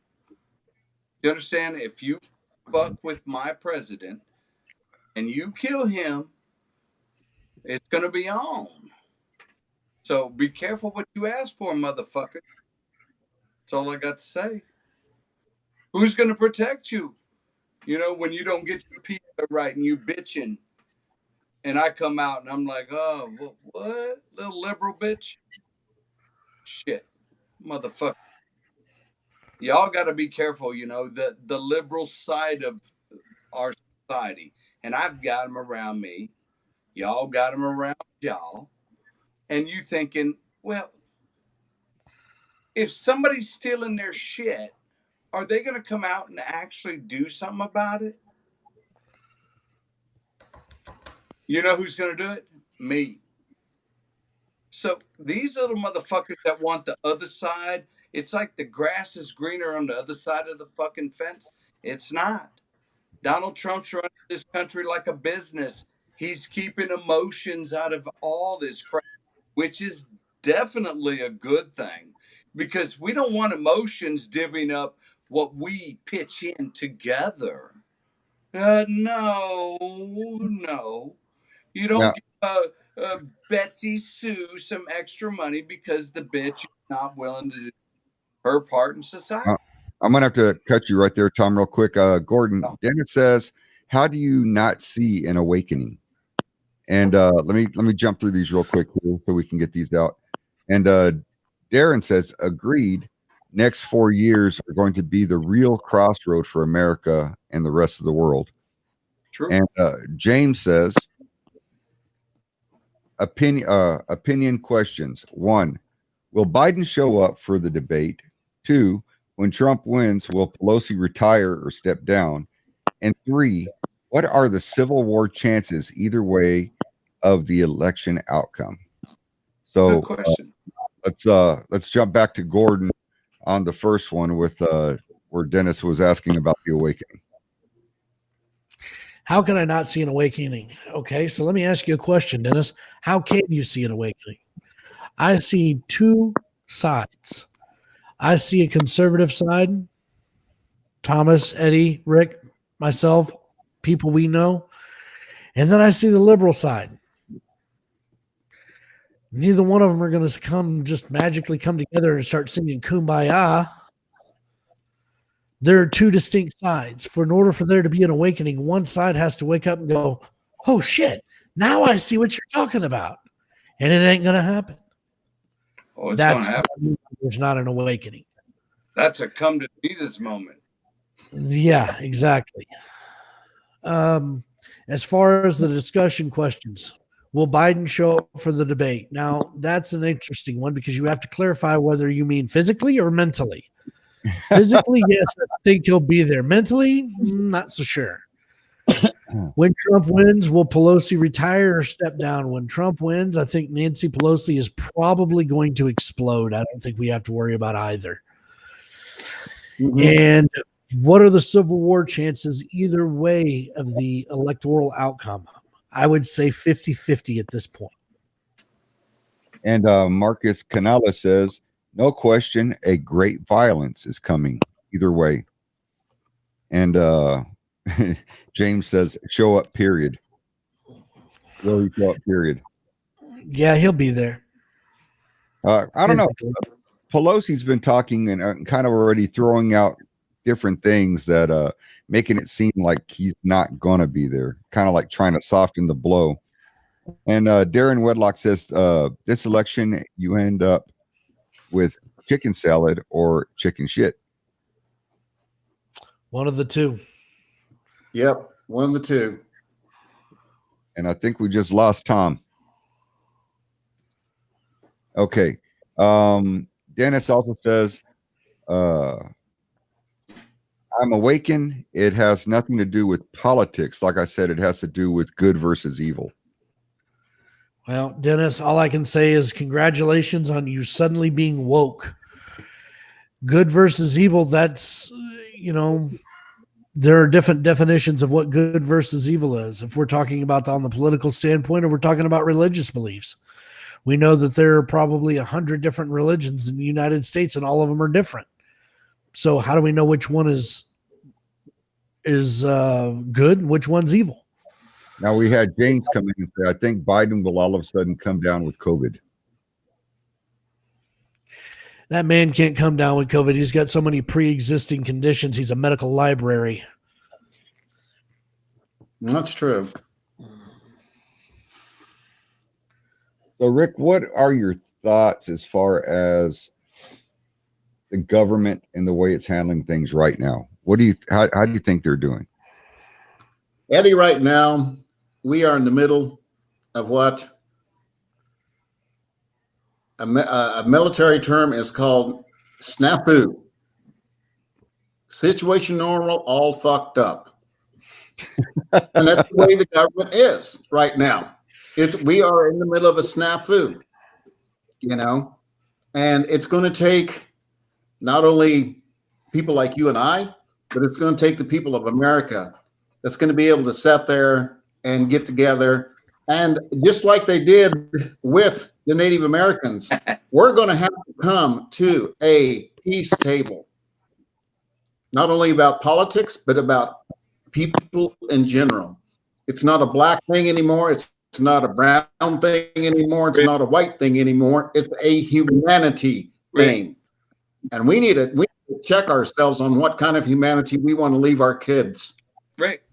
You understand? If you fuck with my president and you kill him, it's going to be on. So be careful what you ask for, motherfucker. That's all I got to say. Who's going to protect you? You know, when you don't get your pizza right and you bitching, and I come out and I'm like, oh, what? Little liberal bitch? Shit, motherfucker. Y'all got to be careful, you know, the liberal side of our society. And I've got them around me. Y'all got them around y'all. And you thinking, well, if somebody's stealing their shit, are they going to come out and actually do something about it? You know who's going to do it? Me. So these little motherfuckers that want the other side, it's like the grass is greener on the other side of the fucking fence. It's not. Donald Trump's running this country like a business. He's keeping emotions out of all this crap, which is definitely a good thing, because we don't want emotions divvying up what we pitch in together. No. You don't give Betsy Sue some extra money because the bitch is not willing to do her part in society. I'm gonna have to cut you right there, Tom, real quick. Gordon, Dennis says, "How do you not see an awakening?" And let me jump through these real quick here so we can get these out. And Darren says, "Agreed. Next 4 years are going to be the real crossroad for America and the rest of the world." True. And James says, opinion questions. 1, will Biden show up for the debate? 2, when Trump wins, will Pelosi retire or step down? And 3, what are the Civil War chances either way of the election outcome? So Good question. Let's jump back to Gordon on the first one with where Dennis was asking about the awakening. How can I not see an awakening? Okay, so let me ask you a question, Dennis. How can you see an awakening? I see two sides. I see a conservative side, Thomas, Eddie, Rick, myself, people we know, and then I see the liberal side. Neither one of them are going to just magically come together and start singing Kumbaya. There are two distinct sides. In order for there to be an awakening, one side has to wake up and go, oh shit, now I see what you're talking about. And it ain't going to happen. Oh, it's going to happen. There's not an awakening. That's a come to Jesus moment. Yeah, exactly. As far as the discussion questions, will Biden show up for the debate? Now, that's an interesting one because you have to clarify whether you mean physically or mentally. Physically, yes, I think he'll be there. Mentally, not so sure. When Trump wins, will Pelosi retire or step down? When Trump wins, I think Nancy Pelosi is probably going to explode. I don't think we have to worry about either. Mm-hmm. And what are the Civil War chances either way of the electoral outcome? I would say 50-50 at this point. And Marcus Canala says, no question, a great violence is coming either way. And James says, show up, period. Will he show up, period? Yeah, he'll be there. I don't know. Pelosi's been talking and kind of already throwing out different things that making it seem like he's not gonna be there, kind of like trying to soften the blow. And Darren Wedlock says this election you end up with chicken salad or chicken shit. One of the two. Yep, one of the two. And I think we just lost Tom. Okay. Dennis also says, I'm awakened. It has nothing to do with politics. Like I said, it has to do with good versus evil. Well, Dennis, all I can say is congratulations on you suddenly being woke. Good versus evil, that's, there are different definitions of what good versus evil is. If we're talking about on the political standpoint or we're talking about religious beliefs, we know that there are probably 100 different religions in the United States and all of them are different. So how do we know which one is good and which one's evil? Now we had James come in and say, I think Biden will all of a sudden come down with COVID. That man can't come down with COVID. He's got so many pre-existing conditions. He's a medical library. That's true. So, Rick, what are your thoughts as far as the government and the way it's handling things right now? How do you think they're doing? Eddie, right now, we are in the middle of what a military term is called snafu. Situation normal, all fucked up. And that's the way the government is right now. We are in the middle of a snafu, and it's going to take not only people like you and I, but it's going to take the people of America that's going to be able to sit there and get together. And just like they did with the Native Americans, we're going to have to come to a peace table, not only about politics, but about people in general. It's not a black thing anymore. It's not a brown thing anymore. It's not a white thing anymore. It's a humanity thing. And we need to check ourselves on what kind of humanity we want to leave our kids. Rick.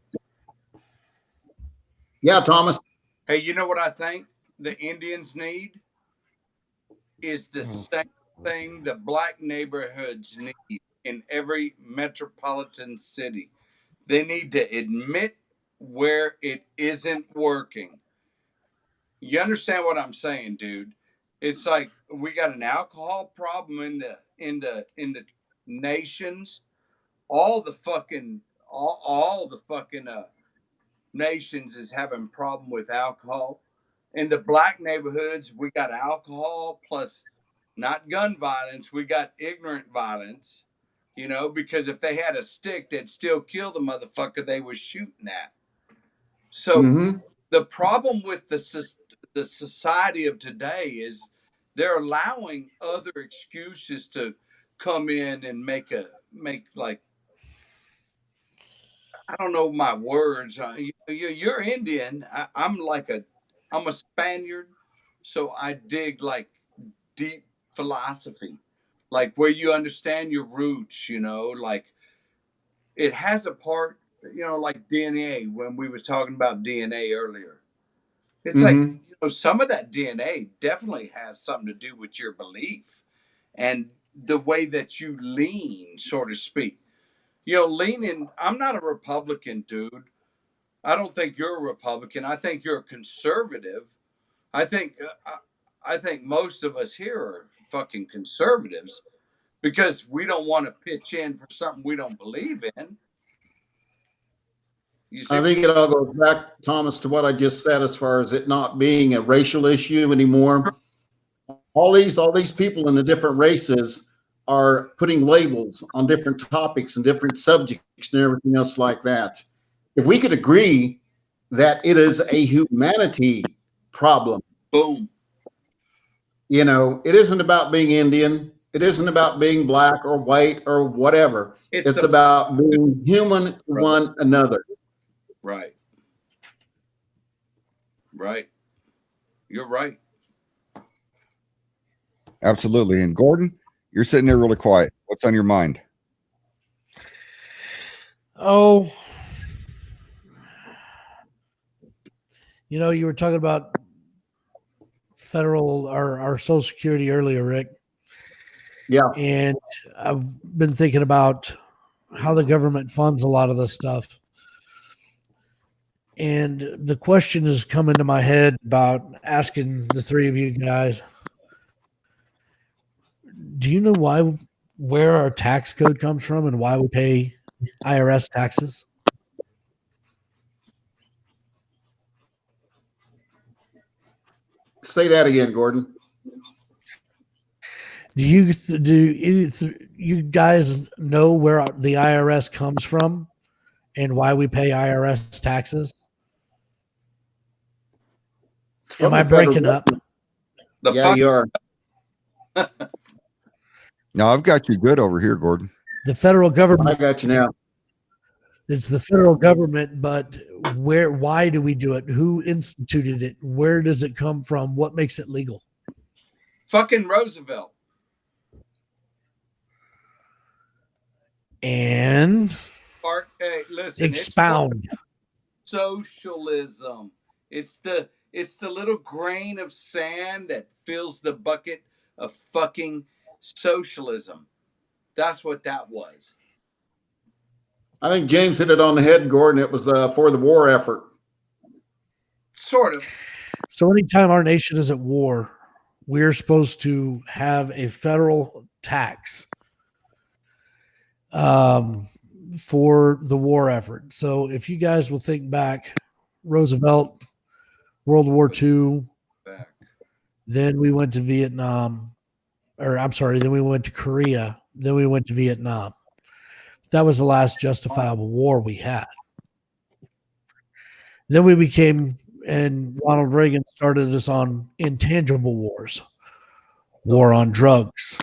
Yeah, Thomas. Hey, you know what I think the Indians need is the same thing the black neighborhoods need in every metropolitan city. They need to admit where it isn't working. You understand what I'm saying, dude? It's like we got an alcohol problem in the nations. All the fucking nations is having problem with alcohol. In the black neighborhoods, we got alcohol plus not gun violence. We got ignorant violence, because if they had a stick, they'd still kill the motherfucker they was shooting at. So the problem with the society of today is they're allowing other excuses to come in and make like, I don't know my words. You're Indian. I'm a Spaniard, so I dig like deep philosophy, like where you understand your roots. Like it has a part. Like DNA. When we were talking about DNA earlier, it's like some of that DNA definitely has something to do with your belief and the way that you lean, so to speak. Leaning, I'm not a Republican, dude. I don't think you're a Republican. I think you're a conservative. I think most of us here are fucking conservatives because we don't want to pitch in for something we don't believe in. I think it all goes back, Thomas, to what I just said as far as it not being a racial issue anymore. All these people in the different races are putting labels on different topics and different subjects and everything else like that. If we could agree that it is a humanity problem, boom. It isn't about being Indian. It isn't about being black or white or whatever. It's about being human to one another. Right. Right. You're right. Absolutely. And Gordon, you're sitting there really quiet. What's on your mind? Oh, you were talking about federal or our Social Security earlier, Rick. Yeah. And I've been thinking about how the government funds a lot of this stuff. And the question has come into my head about asking the three of you guys, do you know where our tax code comes from and why we pay IRS taxes? Say that again, Gordon. Do you guys know where the IRS comes from and why we pay IRS taxes? From Am I the federal breaking up? government. The Yeah, fuck you are. No, I've got you good over here, Gordon. The federal I government. got you now. It's the federal government, but why do we do it? Who instituted it? Where does it come from? What makes it legal? fucking Roosevelt. And Hey, listen. expound. It's socialism. It's the little grain of sand that fills the bucket of fucking socialism. That's what that was. I think James hit it on the head, Gordon. It was for the war effort. Sort of. So anytime our nation is at war, we're supposed to have a federal tax for the war effort. So if you guys will think back, Roosevelt, World War II, Back. then we went to Vietnam, then we went to Korea, then we went to Vietnam. That was the last justifiable war we had. Then we and Ronald Reagan started us on intangible wars, war on drugs,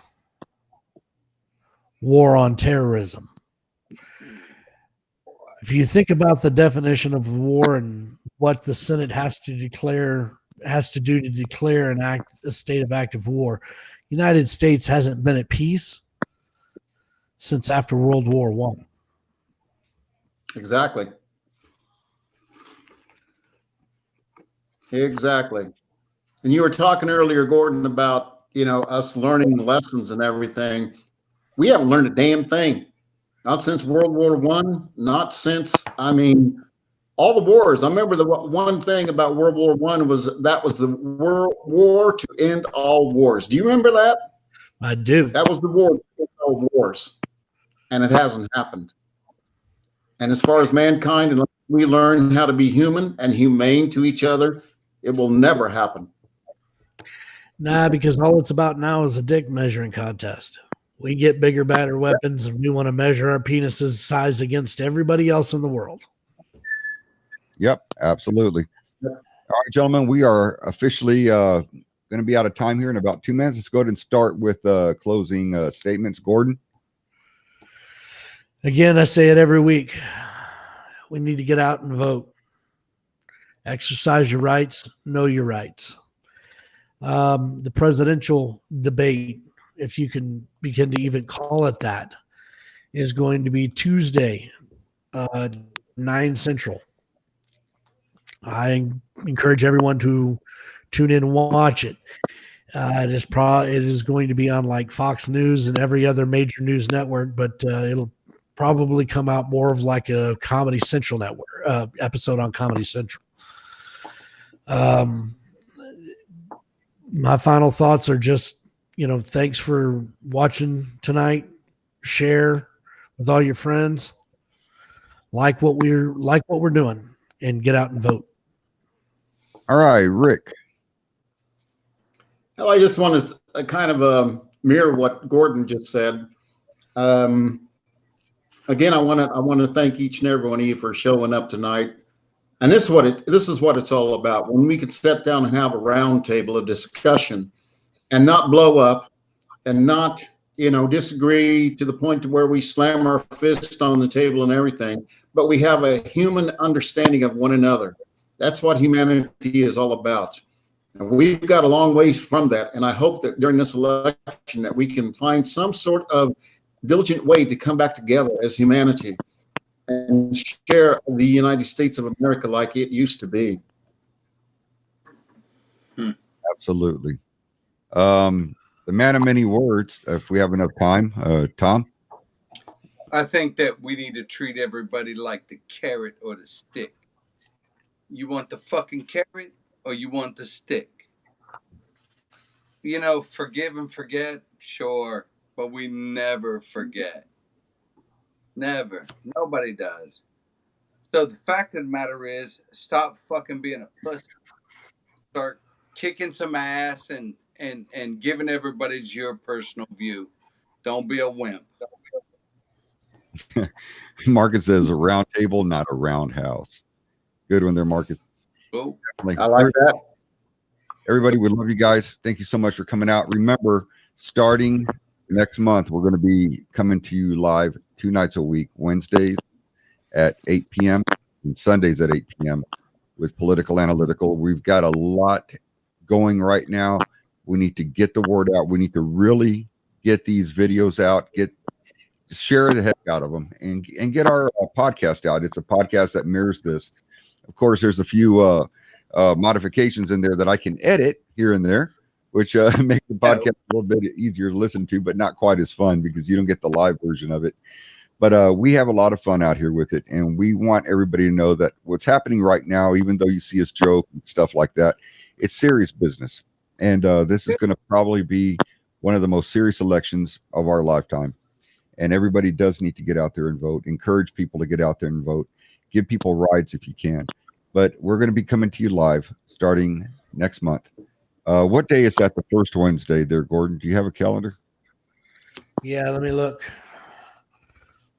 war on terrorism. If you think about the definition of war and what the Senate has to do to declare a state of active war, United States hasn't been at peace since after World War I. Exactly. Exactly. And you were talking earlier, Gordon, about, us learning lessons and everything. We haven't learned a damn thing. Not since World War I, not since, all the wars. I remember the one thing about World War I was the world war to end all wars. Do you remember that? I do. That was the war to end all wars. And it hasn't happened. And as far as mankind, unless we learn how to be human and humane to each other, it will never happen. Nah, because all it's about now is a dick measuring contest. We get bigger, badder weapons, and we want to measure our penises' size against everybody else in the world. Yep, absolutely. All right, gentlemen, we are officially going to be out of time here in about 2 minutes. Let's go ahead and start with closing statements. Gordon? Again, I say it every week. We need to get out and vote. Exercise your rights, know your rights. The presidential debate, if you can begin to even call it that, is going to be Tuesday, 9 Central. I encourage everyone to tune in and watch it. It is going to be on like Fox News and every other major news network, but it'll probably come out more of like a Comedy Central network episode on Comedy Central. My final thoughts are just, thanks for watching tonight. Share with all your friends. Like what we're doing, and get out and vote. All right, Rick. Well, I just want to kind of mirror what Gordon just said. Again, I want to thank each and every one of you for showing up tonight. And this is what it's all about. When we could sit down and have a round table of discussion and not blow up and not, disagree to the point to where we slam our fist on the table and everything, but we have a human understanding of one another. That's what humanity is all about. And we've got a long ways from that. And I hope that during this election that we can find some sort of diligent way to come back together as humanity. and share the United States of America like it used to be. Absolutely. The man of many words, if we have enough time, Tom. I think that we need to treat everybody like the carrot or the stick. You want the fucking carrot or you want the stick? You know, forgive and forget, sure, but we never forget. Never. Nobody does. So the fact of the matter is, stop fucking being a pussy. Start kicking some ass and giving everybody's your personal view. Don't be a wimp. Marcus says a round table, not a round house. Good one there, Marcus. Oh, I like that. Everybody, we love you guys. Thank you so much for coming out. Remember, starting next month, we're going to be coming to you live 2 nights a week, Wednesdays at 8 p.m. and Sundays at 8 p.m. with Political Analytical. We've got a lot going right now. We need to get the word out. We need to really get these videos out, share the heck out of them, and get our podcast out. It's a podcast that mirrors this. Of course, there's a few modifications in there that I can edit here and there, which makes the podcast a little bit easier to listen to, but not quite as fun because you don't get the live version of it. But we have a lot of fun out here with it, and we want everybody to know that what's happening right now, even though you see us joke and stuff like that, it's serious business. And this is going to probably be one of the most serious elections of our lifetime. And everybody does need to get out there and vote. Encourage people to get out there and vote. Give people rides if you can. But we're going to be coming to you live starting next month. What day is that? The first Wednesday there, Gordon? Do you have a calendar? Yeah, let me look.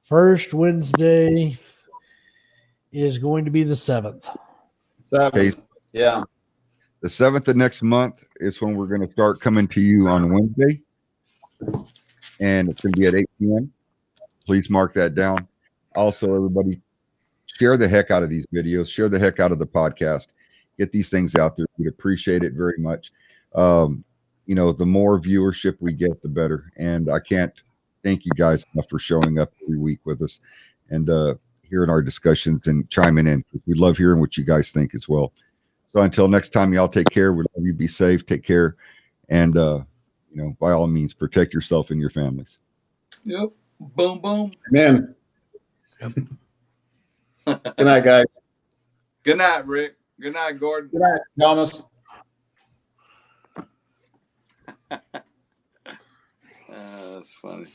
First Wednesday is going to be the 7th. Seven. Yeah. The 7th of next month is when we're going to start coming to you on Wednesday. And it's going to be at 8 p.m. Please mark that down. Also, everybody, share the heck out of these videos. Share the heck out of the podcast. Get these things out there. We'd appreciate it very much. The more viewership we get, the better. And I can't thank you guys enough for showing up every week with us and hearing our discussions and chiming in. We love hearing what you guys think as well. So until next time, y'all take care. We love you. Be safe. Take care. And, by all means, protect yourself and your families. yep. Boom, boom. Amen. Good night, guys. Good night, Rick. Good night, Gordon. Good night, Thomas. That's funny.